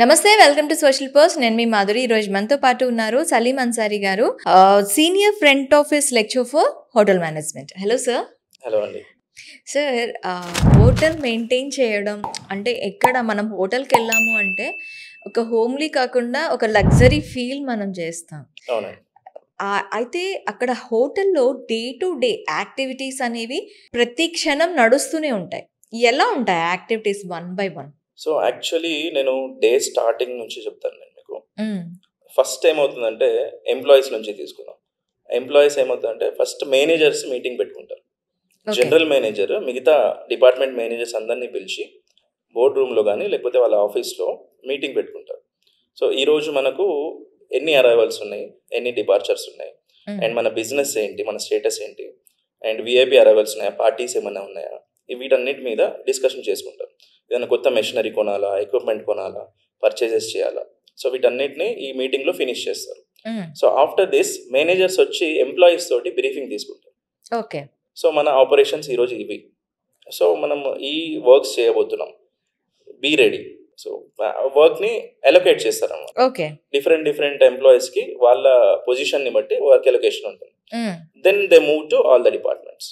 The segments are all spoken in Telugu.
నమస్తే, వెల్కమ్ టు సోషల్ పోస్ట్. నేను మీ మాధురి. ఈ రోజు మనతో పాటు ఉన్నారు సలీం అన్సారీ గారు, senior front office lecture for hotel management. Hello sir. Hello అండి. సార్, హోటల్ మెయింటైన్ చేయడం అంటే ఎక్కడ మనం హోటల్కి వెళ్ళాము అంటే ఒక హోమ్లీ కాకుండా ఒక లగ్జరీ ఫీల్ మనం చేస్తాం. అవునండి. అయితే అక్కడ హోటల్లో డే టు డే యాక్టివిటీస్ అనేవి ప్రతి క్షణం నడుస్తూనే ఉంటాయి. ఎలా ఉంటాయి activities one by one? So actually నేను డే స్టార్టింగ్ నుంచి చెప్తాను నేను మీకు. ఫస్ట్ ఏమవుతుందంటే ఎంప్లాయీస్ నుంచి తీసుకుందాం. ఎంప్లాయీస్ ఏమవుతుందంటే ఫస్ట్ మేనేజర్స్ మీటింగ్ పెట్టుకుంటారు. జనరల్ మేనేజర్ మిగతా డిపార్ట్మెంట్ మేనేజర్స్ అందరినీ పిలిచి బోర్డ్ రూమ్లో కానీ లేకపోతే వాళ్ళ ఆఫీస్లో మీటింగ్ పెట్టుకుంటారు. సో ఈరోజు మనకు ఎన్ని అరైవల్స్ ఉన్నాయి, ఎన్ని డిపార్చర్స్ ఉన్నాయి, అండ్ మన బిజినెస్ ఏంటి, మన స్టేటస్ ఏంటి, అండ్ విఐపి అరైవల్స్ ఉన్నాయా, పార్టీస్ ఏమైనా ఉన్నాయా, వీటన్నిటి మీద డిస్కషన్ చేసుకుంటారు. ఏదైనా కొత్త మెషినరీ కొనాలా, ఎక్విప్మెంట్ కొనాలా, పర్చేజెస్ చేయాలా, సో వీటన్నిటిని ఈ మీటింగ్లో ఫినిష్ చేస్తారు. సో ఆఫ్టర్ దిస్ మేనేజర్స్ వచ్చి ఎంప్లాయీస్ తోటి బ్రీఫింగ్ తీసుకుంటారు. ఓకే. సో మన ఆపరేషన్స్ ఈరోజు ఇవి, సో మనం ఈ వర్క్స్ చేయబోతున్నాం, బీ రెడీ. సో వర్క్ని అలొకేట్ చేస్తారు అన్నమాట. ఓకే. డిఫరెంట్ ఎంప్లాయీస్కి వాళ్ళ పొజిషన్ని బట్టి వర్క్ అలొకేషన్ ఉంటుంది. Then they move to all the departments,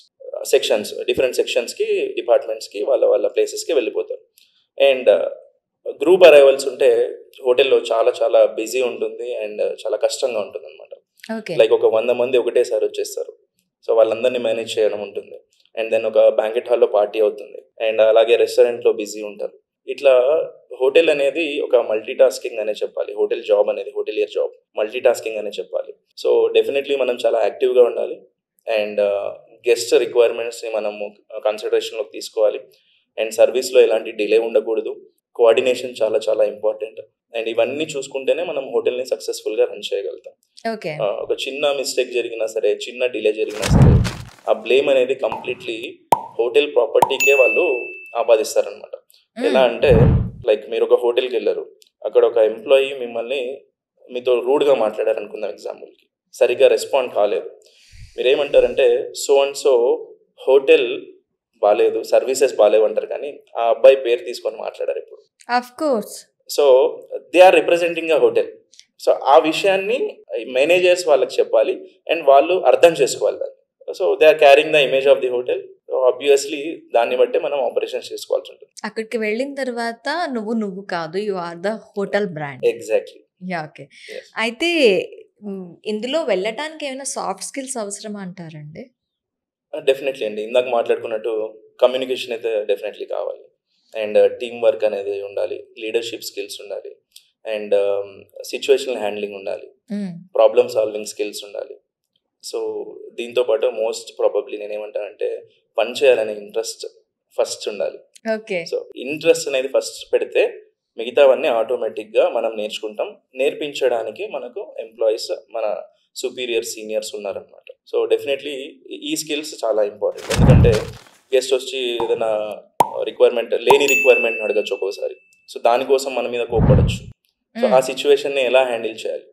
sections, different సెక్షన్స్కి, డిపార్ట్మెంట్స్కి, వాళ్ళ ప్లేసెస్కి వెళ్ళిపోతారు. అండ్ గ్రూప్ అరైవల్స్ ఉంటే హోటల్లో చాలా చాలా బిజీ ఉంటుంది అండ్ చాలా కష్టంగా ఉంటుంది అనమాట. లైక్ ఒక 100 మంది ఒకటేసారి వచ్చేస్తారు. సో వాళ్ళందరినీ మేనేజ్ చేయడం ఉంటుంది. అండ్ దెన్ ఒక బ్యాంకెట్ హాల్లో పార్టీ అవుతుంది, అండ్ అలాగే రెస్టారెంట్లో బిజీ ఉంటారు. ఇట్లా హోటల్ అనేది ఒక మల్టీ టాస్కింగ్ అనే చెప్పాలి. హోటల్ జాబ్ అనేది, హోటలియర్ జాబ్ మల్టీ టాస్కింగ్ అనే చెప్పాలి. సో డెఫినెట్లీ మనం చాలా యాక్టివ్గా ఉండాలి అండ్ గెస్ట్ రిక్వైర్మెంట్స్ని మనము కన్సిడరేషన్లోకి తీసుకోవాలి. అండ్ సర్వీస్లో ఎలాంటి డిలే ఉండకూడదు. కోఆర్డినేషన్ చాలా చాలా ఇంపార్టెంట్. అండ్ ఇవన్నీ చూసుకుంటేనే మనం హోటల్ని సక్సెస్ఫుల్గా రన్ చేయగలుగుతాం. ఒక చిన్న మిస్టేక్ జరిగినా సరే, చిన్న డిలే జరిగినా సరే, ఆ బ్లేమ్ అనేది కంప్లీట్లీ హోటల్ ప్రాపర్టీకే వాళ్ళు ఆపాదిస్తారనమాట. ఎలా అంటే లైక్ మీరు ఒక హోటల్కి వెళ్ళారు, అక్కడ ఒక ఎంప్లాయీ మిమ్మల్ని మీతో రూడ్గా మాట్లాడారు అనుకుందాం ఎగ్జాంపుల్కి, సరిగ్గా రెస్పాండ్ కాలేదు. మీరేమంటారంటే సో అండ్ సో హోటల్ బాగాలేదు, సర్వీసెస్ బాగాలేవు అంటారు, కానీ ఆ అబ్బాయి పేరు తీసుకొని మాట్లాడారు ఇప్పుడు. Of course. So they are representing a hotel. So ఆ విషయాన్ని మేనేజర్స్ వాళ్ళకి చెప్పాలి అండ్ వాళ్ళు అర్థం చేసుకోవాలి దాన్ని. So they are carrying the image of the hotel. Obviously దాన్ని బట్టి మనం ఆపరేషన్స్ చేసుకోవాల్సి ఉంటుంది. అక్కడికి వెళ్ళిన తర్వాత నువ్వు కాదు, you are the hotel brand. Exactly. Okay. అయితే ఇందులో వెళ్ళటానికి ఏమైనా సాఫ్ట్ స్కిల్స్ అవసరమా అంటారండి? డెఫినెట్లీ అండి. ఇందాక మాట్లాడుకున్నట్టు కమ్యూనికేషన్ అయితే డెఫినెట్లీ కావాలి, అండ్ టీమ్ వర్క్ అనేది ఉండాలి, లీడర్షిప్ స్కిల్స్ ఉండాలి, అండ్ సిచ్యువేషనల్ హ్యాండ్లింగ్ ఉండాలి, ప్రాబ్లమ్ సాల్వింగ్ స్కిల్స్ ఉండాలి. సో దీంతో పాటు మోస్ట్ ప్రాబబ్లీ నేనేమంటానంటే పని చేయాలనే ఇంట్రెస్ట్ ఫస్ట్ ఉండాలి. ఓకే. సో ఇంట్రెస్ట్ అనేది ఫస్ట్ పెడితే మిగతావన్నీ ఆటోమేటిక్గా మనం నేర్చుకుంటాం. నేర్పించడానికి మనకు ఎంప్లాయీస్, మన సుపీరియర్ సీనియర్స్ ఉన్నారనమాట. సో డెఫినెట్లీ ఈ స్కిల్స్ చాలా ఇంపార్టెంట్. ఎందుకంటే గెస్ట్ వచ్చి ఏదైనా లేని రిక్వైర్మెంట్ అడగచ్చు ఒక్కోసారి. సో దానికోసం మన మీద కోప్పడచ్చు. సో ఆ సిచ్యువేషన్ని ఎలా హ్యాండిల్ చేయాలి.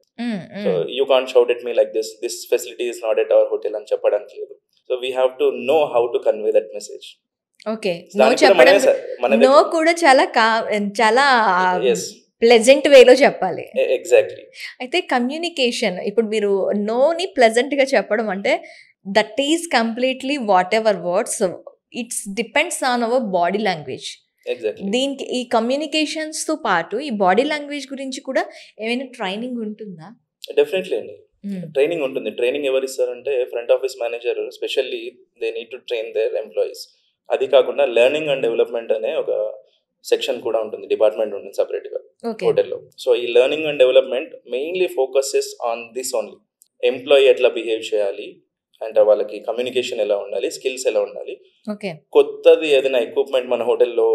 So you can't shout at me like this facility is not at our hotel అని చెప్పడానికి లేదు. So we have to know how to convey that message. Okay. No కూడా చాలా ప్లెజెంట్ వేలో చెప్పాలి. ఎగ్జాక్ట్లీ. అయితే కమ్యూనికేషన్, ఇప్పుడు మీరు నోని ప్లెజెంట్ గా చెప్పడం అంటే that is completely what ever words, it's depends on our body language. దీనికి ఈ కమ్యూనికేషన్స్ తో పాటు ఈ బాడీ లాంగ్వేజ్ గురించి కూడా ఏమైనా ట్రైనింగ్ ఉంటుందా? డెఫినెట్లీ అండి, ట్రైనింగ్ ఉంటుంది. ట్రైనింగ్ ఎవరు ఇస్తారంటే front office manager, specially they need to train there employees. అది కాకుండా లెర్నింగ్ అండ్ డెవలప్మెంట్ అనే ఒక సెక్షన్ కూడా ఉంటుంది, డిపార్ట్మెంట్ ఉంటుంది సపరేట్గా హోటల్లో. సో ఈ learning and development mainly focuses on this only. Employee ఎట్లా బిహేవ్ చేయాలి అంటే, వాళ్ళకి కమ్యూనికేషన్ ఎలా ఉండాలి, స్కిల్స్ ఎలా ఉండాలి. కొత్తది ఏదైనా ఎక్విప్మెంట్ మన హోటల్లో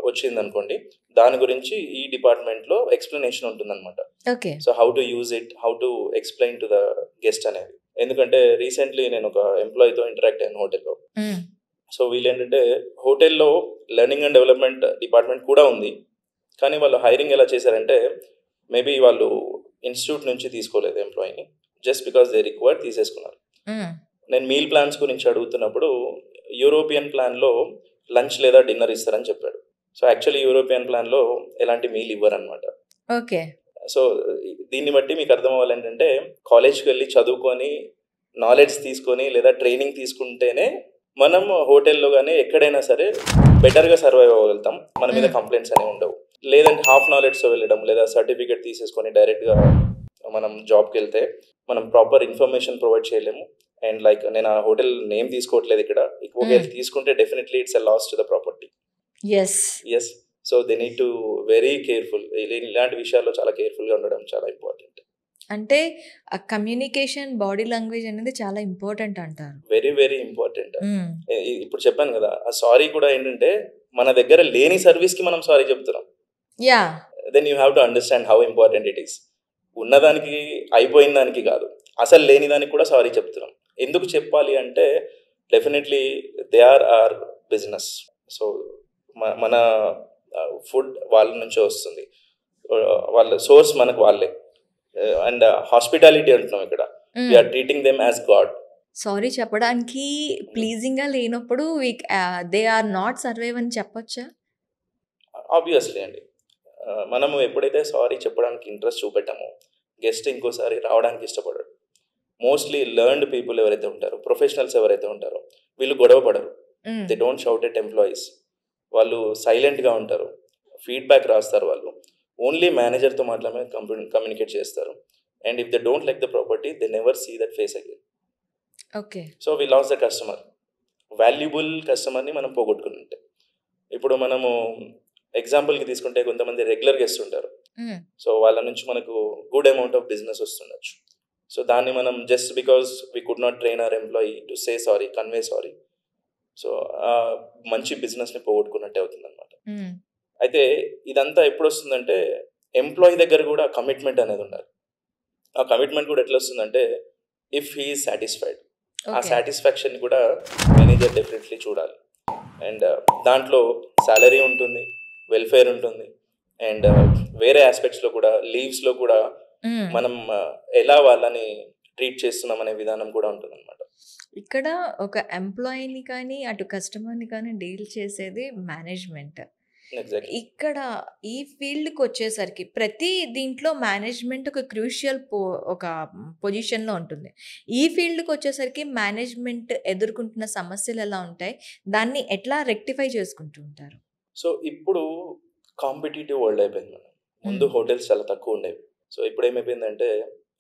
వచ్చింది అనుకోండి, దాని గురించి ఈ డిపార్ట్మెంట్లో ఎక్స్ప్లెనేషన్ ఉంటుంది అనమాట. So how to use it, how to explain to the guest అనేది. ఎందుకంటే రీసెంట్లీ నేను ఒక ఎంప్లాయీతో ఇంటరాక్ట్ అయ్యాను హోటల్లో. సో వీళ్ళు ఏంటంటే హోటల్లో లెర్నింగ్ అండ్ డెవలప్మెంట్ డిపార్ట్మెంట్ కూడా ఉంది, కానీ వాళ్ళు హైరింగ్ ఎలా చేశారంటే మేబీ వాళ్ళు ఇన్స్టిట్యూట్ నుంచి తీసుకోలేదు ఎంప్లాయీని, జస్ట్ బికాస్ దే రిక్వైర్డ్ తీసేసుకున్నారు. నేను మీల్ ప్లాన్స్ గురించి అడుగుతున్నప్పుడు యూరోపియన్ ప్లాన్లో లంచ్ లేదా డిన్నర్ ఇస్తారని చెప్పాడు. సో యాక్చువల్లీ యూరోపియన్ ప్లాన్లో ఎలాంటి మీల్ ఇవ్వరు అనమాట. ఓకే. సో దీన్ని బట్టి మీకు అర్థం అవ్వాలి ఏంటంటే, కాలేజ్కి వెళ్ళి చదువుకొని నాలెడ్జ్ తీసుకొని లేదా ట్రైనింగ్ తీసుకుంటేనే మనం హోటల్లో కానీ ఎక్కడైనా సరే బెటర్గా సర్వైవ్ అవ్వగలుగుతాం. మన మీద కంప్లైంట్స్ అనేవి ఉండవు. లేదంటే హాఫ్ నాలెడ్జ్తో వెళ్ళడం లేదా సర్టిఫికేట్ తీసేసుకొని డైరెక్ట్గా మనం జాబ్కి వెళ్తే మనం ప్రాపర్ ఇన్ఫర్మేషన్ ప్రొవైడ్ చేయలేము. అండ్ లైక్ నేను ఆ హోటల్ నేమ్ తీసుకోవట్లేదు ఇక్కడ, ఒకవేళ తీసుకుంటే definitely it's a loss to the property. Yes. So they need to very careful. ఇలాంటి విషయాల్లో చాలా కేర్ఫుల్గా ఉండడం చాలా ఇంపార్టెంట్. అంటే కమ్యూనికేషన్, బాడీ లాంగ్వేజ్ అనేది చాలా ఇంపార్టెంట్ అంటారు. Very very important. ఇప్పుడు చెప్పాను కదా, ఆ సారీ కూడా ఏంటంటే మన దగ్గర లేని సర్వీస్కి మనం సారీ చెప్తున్నాం. Then you have to understand how important it is. ఉన్నదానికి అయిపోయిన దానికి కాదు, అసలు లేని దానికి కూడా సారీ చెప్తున్నాం. ఎందుకు చెప్పాలి అంటే definitely they are are business. So మన ఫుడ్ వాళ్ళ నుంచే వస్తుంది, వాళ్ళ సోర్స్ మనకు వాళ్ళే. అండ్ హాస్పిటాలిటీ అంటున్నాం ఇక్కడ, we are treating them as God. Sorry చెప్పడానికి ప్లీజింగ్గా లేనప్పుడు దే ఆర్ నాట్ సర్వైవ్ అని చెప్పొచ్చా? ఆబ్వియస్లీ అండి. మనము ఎప్పుడైతే సారీ చెప్పడానికి ఇంట్రెస్ట్ చూపెట్టామో గెస్ట్ ఇంకోసారి రావడానికి ఇష్టపడరు. మోస్ట్లీ లెర్న్డ్ పీపుల్ ఎవరైతే ఉంటారో, ప్రొఫెషనల్స్ ఎవరైతే ఉంటారో, వీళ్ళు గొడవ పడరు. They don't shout at employees. వాళ్ళు సైలెంట్గా ఉంటారు, ఫీడ్బ్యాక్ రాస్తారు. వాళ్ళు ఓన్లీ మేనేజర్తో మాత్రమే కమ్యూనికేట్ చేస్తారు. And if they don't like the property they never see that face again. Okay. So we loss the customer. Valuable కస్టమర్ని మనం పోగొట్టుకుంటే, ఇప్పుడు మనము ఎగ్జాంపుల్కి తీసుకుంటే కొంతమంది రెగ్యులర్ గెస్ట్ ఉంటారు. సో వాళ్ళ నుంచి మనకు గుడ్ అమౌంట్ ఆఫ్ బిజినెస్ వస్తుండొచ్చు. సో దాన్ని మనం just because we could not train our employee to say sorry, convey sorry, so మంచి బిజినెస్ని పోగొట్టుకున్నట్టే అవుతుంది అనమాట. అయితే ఇదంతా ఎప్పుడు వస్తుందంటే ఎంప్లాయీ దగ్గర కూడా కమిట్మెంట్ అనేది ఉండాలి. ఆ కమిట్మెంట్ కూడా ఎట్లా వస్తుందంటే ఇఫ్ హీ ఈజ్ సాటిస్ఫైడ్, ఆ సాటిస్ఫాక్షన్ కూడా మేనేజర్ డెఫినెట్లీ చూడాలి. అండ్ దాంట్లో సాలరీ ఉంటుంది, వెల్ఫేర్ ఉంటుంది, అండ్ వేరే ఆస్పెక్ట్స్లో కూడా, లీవ్స్లో కూడా మనం ఎలా వాళ్ళని ట్రీట్ చేస్తున్నాం అనే విధానం కూడా ఉంటుంది అనమాట. ఇక్కడ ఒక ఎంప్లాయీని కానీ అటు కస్టమర్ని కానీ డీల్ చేసేది మేనేజ్మెంట్. ఇక్కడ ఈ ఫీల్డ్కి వచ్చేసరికి ప్రతి దీంట్లో మేనేజ్మెంట్ ఒక క్రూషియల్ ఒక పొజిషన్లో ఉంటుంది. ఈ ఫీల్డ్కి వచ్చేసరికి మేనేజ్మెంట్ ఎదుర్కొంటున్న సమస్యలు ఎలా ఉంటాయి, దాన్ని ఎట్లా రెక్టిఫై చేసుకుంటూ ఉంటారు? సో ఇప్పుడు కాంపిటేటివ్ వరల్డ్ అయిపోయింది మేడం. ముందు హోటల్స్ చాలా తక్కువ ఉండేవి. సో ఇప్పుడు ఏమైపోయిందంటే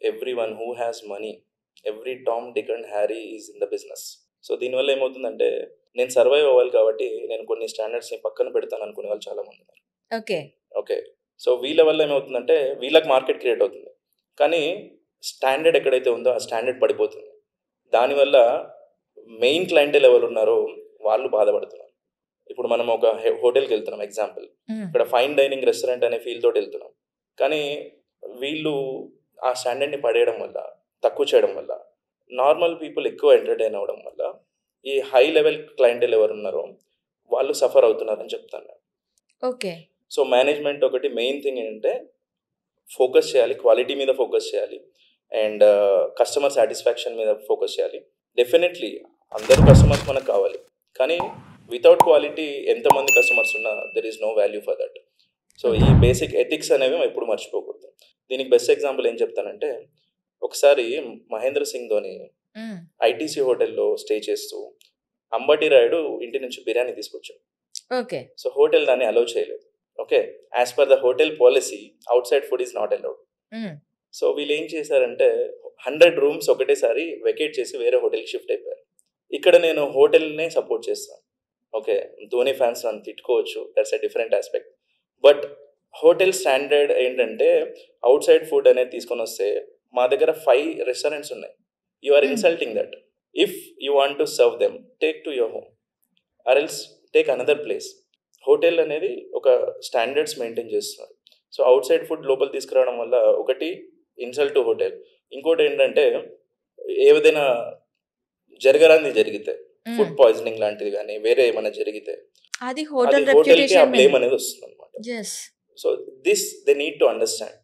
every one who has money, every Tom, Dick and Harry is in the business. So దీనివల్ల ఏమవుతుందంటే నేను సర్వైవ్ అవ్వాలి కాబట్టి నేను కొన్ని స్టాండర్డ్స్ని పక్కన పెడతాను అనుకునే వాళ్ళు చాలా మంది ఉన్నారు. ఓకే. సో వీళ్ళ వల్ల ఏమవుతుందంటే వీళ్ళకి మార్కెట్ క్రియేట్ అవుతుంది, కానీ స్టాండర్డ్ ఎక్కడైతే ఉందో ఆ స్టాండర్డ్ పడిపోతుంది. దానివల్ల మెయిన్ క్లయింటెల్ ఎవరు ఉన్నారో వాళ్ళు బాధపడుతున్నారు. ఇప్పుడు మనం ఒక హోటల్కి వెళ్తున్నాం ఎగ్జాంపుల్, ఇక్కడ ఫైన్ డైనింగ్ రెస్టారెంట్ అనే ఫీల్ తోటి వెళ్తున్నాం, కానీ వీళ్ళు ఆ స్టాండర్డ్ని పడేయడం వల్ల, తక్కువ చేయడం వల్ల, నార్మల్ పీపుల్ ఎక్కువ ఎంటర్టైన్ అవ్వడం వల్ల ఈ హై లెవెల్ క్లయింటెల్ ఎవరు ఉన్నారో వాళ్ళు సఫర్ అవుతున్నారని చెప్తాను నేను. ఓకే. సో మేనేజ్మెంట్ ఒకటి మెయిన్ థింగ్ ఏంటంటే ఫోకస్ చేయాలి, క్వాలిటీ మీద ఫోకస్ చేయాలి, అండ్ కస్టమర్ సాటిస్ఫాక్షన్ మీద ఫోకస్ చేయాలి. డెఫినెట్లీ అందరూ కస్టమర్స్ మనకు కావాలి, కానీ వితౌట్ క్వాలిటీ ఎంతమంది కస్టమర్స్ ఉన్నా there is no value for that. So ఈ బేసిక్ ఎథిక్స్ అనేవి ఎప్పుడు మర్చిపోకూడదు. దీనికి బెస్ట్ ఎగ్జాంపుల్ ఏం చెప్తానంటే, ఒకసారి మహేంద్ర సింగ్ ధోని ఐటీసీ హోటల్లో స్టే చేస్తూ అంబటి రాయుడు ఇంటి నుంచి బిర్యానీ తీసుకొచ్చాడు. ఓకే. సో హోటల్ దాన్ని అలౌ చేయలేదు. Okay, as per the hotel policy out side food is not allowed. So వీళ్ళు ఏం చేశారంటే 100 రూమ్స్ ఒకటేసారి వెకేట్ చేసి వేరే హోటల్కి షిఫ్ట్ అయిపోయారు. ఇక్కడ నేను హోటల్నే సపోర్ట్ చేస్తాను. ఓకే, ధోని ఫ్యాన్స్ నన్ను తిట్టుకోవచ్చు, that's a different aspect. But hotel standard ఏంటంటే అవుట్ సైడ్ ఫుడ్ అనేది తీసుకొని వస్తే మా దగ్గర 5 రెస్టారెంట్స్ ఉన్నాయి. You are insulting that. If you want to serve them, take to your home or else take another place. Hotel అనేది ఒక స్టాండర్డ్స్ మెయింటైన్ చేస్తున్నారు. సో అవుట్ సైడ్ ఫుడ్ లోపల తీసుకురావడం వల్ల ఒకటి ఇన్సల్ట్ టు హోటల్, ఇంకోటి ఏంటంటే ఏదైనా జరగరాంది జరిగితే, ఫుడ్ పాయిజనింగ్ లాంటిది కానీ వేరే ఏమైనా జరిగితే అది హోటల్కి ఆ బ్లేమ్ అనేది వస్తుంది అనమాట. So this they need to understand.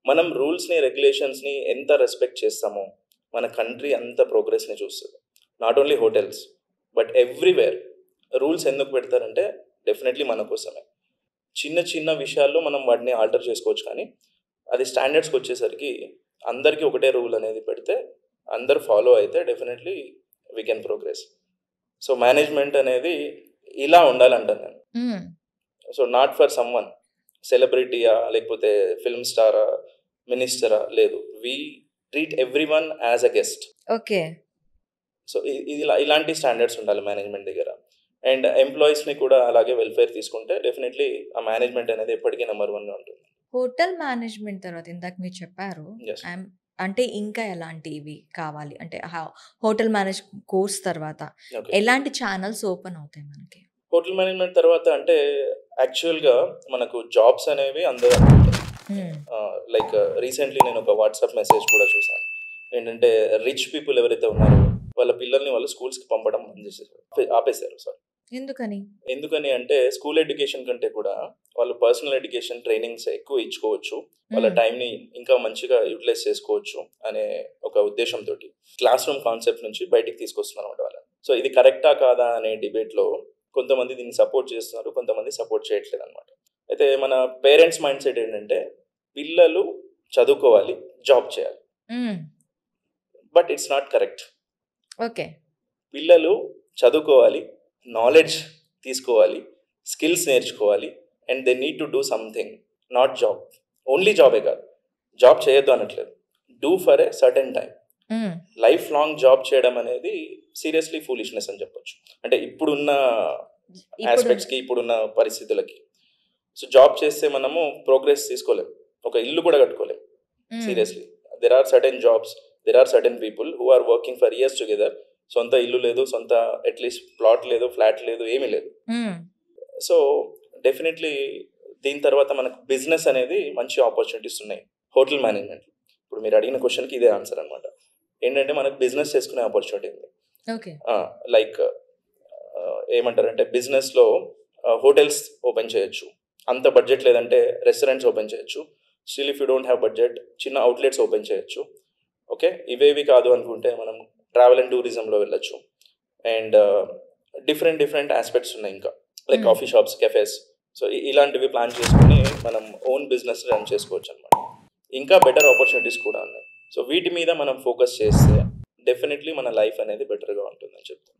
మనం రూల్స్ని, రెగ్యులేషన్స్ని ఎంత రెస్పెక్ట్ చేస్తామో మన కంట్రీ అంత ప్రోగ్రెస్ని చూస్తుంది. Not only hotels but everywhere. Rules ఎందుకు పెడతారంటే డెఫినెట్లీ మన కోసమే. చిన్న చిన్న విషయాల్లో మనం వాటిని ఆల్టర్ చేసుకోవచ్చు, కానీ అది స్టాండర్డ్స్కి వచ్చేసరికి అందరికీ ఒకటే రూల్ అనేది పెడితే అందరు ఫాలో అయితే definitely we can progress. So management అనేది ఇలా ఉండాలంటాను నేను. So not for someone సెలబ్రిటీయా లేకపోతే ఫిల్మ్ స్టారా మినిస్టరా, లేదు, we treat everyone as a guest. Okay. So ఇది ఇలాంటి స్టాండర్డ్స్ ఉండాలి మేనేజ్మెంట్ దగ్గర. అండ్ ఎంప్లాయీస్ని కూడా అలాగే వెల్ఫేర్ తీసుకుంటే డెఫినెట్లీ ఆ మేనేజ్మెంట్ అనేది ఎప్పటికీ నెంబర్ 1గా ఉంటుంది. హోటల్ మేనేజ్మెంట్ తర్వాత ఇందాక మీరు చెప్పారు, అంటే ఇంకా ఎలాంటివి కావాలి అంటే హోటల్ మేనేజ్ కోర్స్ తర్వాత ఎలాంటి ఛానల్స్ ఓపెన్ అవుతాయి మనకి? హోటల్ మేనేజ్మెంట్ తర్వాత అంటే యాక్చువల్గా మనకు జాబ్స్ అనేవి అందరూ అనుకుంటారు. లైక్ రీసెంట్లీ నేను ఒక వాట్సాప్ మెసేజ్ కూడా చూసాను. ఏంటంటే రిచ్ పీపుల్ ఎవరైతే ఉన్నారో వాళ్ళ పిల్లల్ని వాళ్ళు స్కూల్స్కి పంపడం ఆపేశారు. సారీ, ఎందుకని అంటే స్కూల్ ఎడ్యుకేషన్ కంటే కూడా వాళ్ళు పర్సనల్ ఎడ్యుకేషన్ ట్రైనింగ్స్ ఎక్కువ ఇచ్చుకోవచ్చు, వాళ్ళ టైంని ఇంకా మంచిగా యూటిలైజ్ చేసుకోవచ్చు అనే ఒక ఉద్దేశంతో క్లాస్ రూమ్ కాన్సెప్ట్ నుంచి బయటికి తీసుకొస్తున్నారు అన్నమాట వాళ్ళని. సో ఇది కరెక్టా కాదా అనే డిబేట్లో కొంతమంది దీన్ని సపోర్ట్ చేస్తున్నారు, కొంతమంది సపోర్ట్ చేయట్లేదు అనమాట. అయితే మన పేరెంట్స్ మైండ్ సెట్ ఏంటంటే పిల్లలు చదువుకోవాలి, జాబ్ చేయాలి. But it's not correct. Okay, పిల్లలు చదువుకోవాలి, నాలెడ్జ్ తీసుకోవాలి, స్కిల్స్ నేర్చుకోవాలి, and they need to do something, not job. Only జాబే కాదు, జాబ్ చేయొద్దు అనట్లేదు, do for a certain time. Life long job చేయడం అనేది సీరియస్లీ ఫూలిష్నెస్ అని చెప్పొచ్చు. అంటే ఇప్పుడున్న ఆస్పెక్ట్స్కి, ఇప్పుడున్న పరిస్థితులకి. సో జాబ్ చేస్తే మనము ప్రోగ్రెస్ తీసుకోలేం, ఒక ఇల్లు కూడా కట్టుకోలేం. Seriously there are certain jobs, there are certain people who are working for years together. సొంత ఇల్లు లేదు, సొంత అట్లీస్ట్ ప్లాట్ లేదు, ఫ్లాట్ లేదు, ఏమీ లేదు. సో డెఫినెట్లీ దీని తర్వాత మనకు బిజినెస్ అనేది మంచి ఆపర్చునిటీస్ ఉన్నాయి హోటల్ మేనేజ్మెంట్. ఇప్పుడు మీరు అడిగిన క్వశ్చన్కి ఇదే ఆన్సర్ అనమాట. ఏంటంటే మనకు బిజినెస్ చేసుకునే ఆపర్చునిటీ ఉంది. లైక్ ఏమంటారంటే బిజినెస్లో హోటల్స్ ఓపెన్ చేయొచ్చు, అంత బడ్జెట్ లేదంటే రెస్టారెంట్స్ ఓపెన్ చేయొచ్చు. Still if you don't have budget చిన్న అవుట్లెట్స్ ఓపెన్ చేయొచ్చు. ఓకే, ఇవేవి కాదు అనుకుంటే మనం ట్రావెల్ అండ్ టూరిజంలో వెళ్ళొచ్చు. అండ్ డిఫరెంట్ ఆస్పెక్ట్స్ ఉన్నాయి ఇంకా, like coffee shops, cafes. So ఇలాంటివి ప్లాన్ చేసుకుని మనం ఓన్ బిజినెస్ రన్ చేసుకోవచ్చు అనమాట. ఇంకా బెటర్ ఆపర్చునిటీస్ కూడా ఉన్నాయి. సో వీటి మీద మనం ఫోకస్ చేస్తే డెఫినెట్లీ మన లైఫ్ అనేది బెటర్గా ఉంటుందని చెప్తాను.